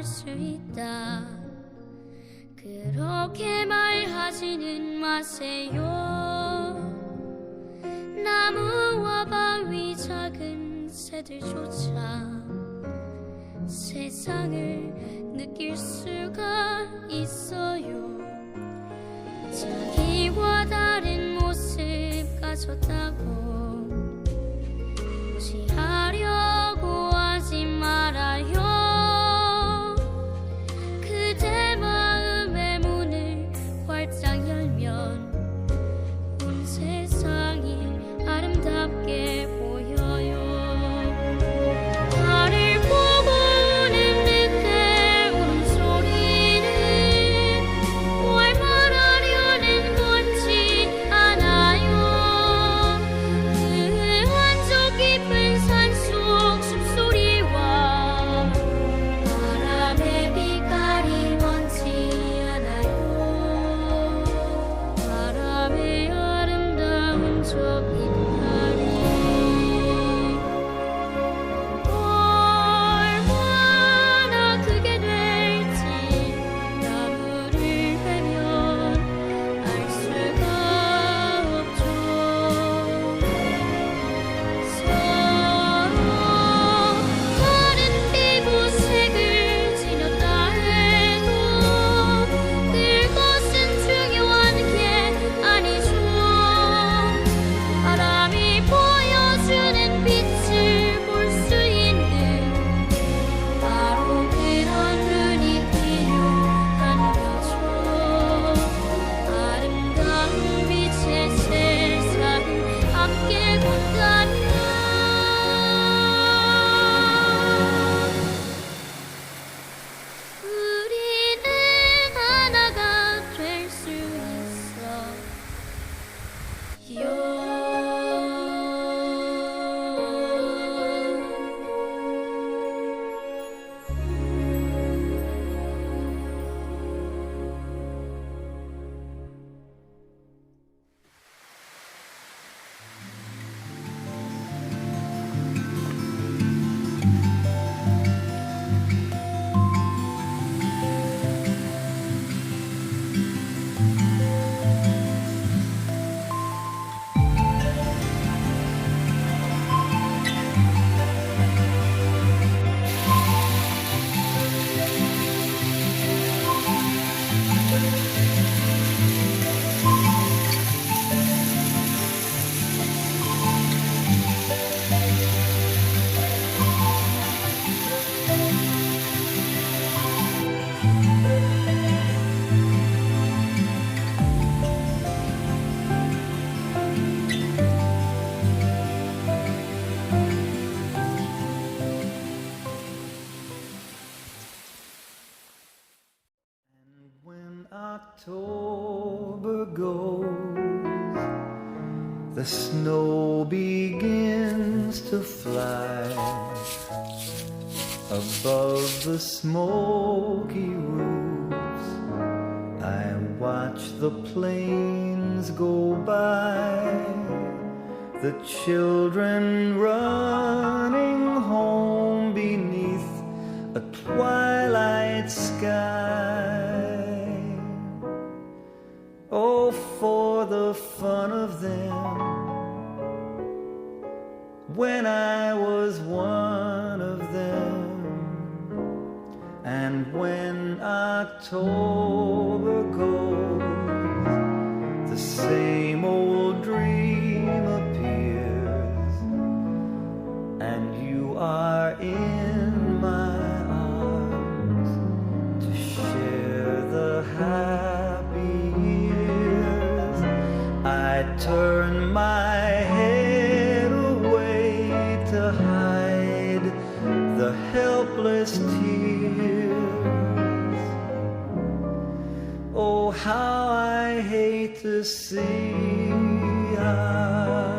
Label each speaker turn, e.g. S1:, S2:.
S1: 할 수 있다. 그렇게 말하지는 마세요. 나무와 바위 작은 새들조차 세상을 느낄 수가 있어요. 자기와 다른 모습 가졌다고 무시하려고 하지 말아요. 그대 마음의 문을 활짝 열면 온 세상이 아름답게 보여요. 달을 보고 우는 늑대 울음소리는 뭘 말하려는 건지 아나요. 그 한쪽 깊은 산속 숨소리와 바람의 빛깔이 뭔지 아나요. 바람의 아름다운 저 빛깔이 얼마나 크게 될지 나무를 베면 알 수가 없죠. 서로 다른 피부색을 지녔다 해도 그것은 중요한 게 아니죠. 바람이 보여주는 빛을 볼 수 있는 바로 그런 눈이 필요한 거죠. 아름다운 빛의 세상을 함께 본다면 우리는 하나가 될 수
S2: When October goes, the snow begins to fly above the smoky roofs. I watch the planes go by, the children running home beneath a twilight sky. Oh, for the fun of them, when I was one of them. And when October goes, the same old dream appears, and you are in my arms to share the happy years. I turn my head away to hide the helpless tears. Oh, how I hate to see how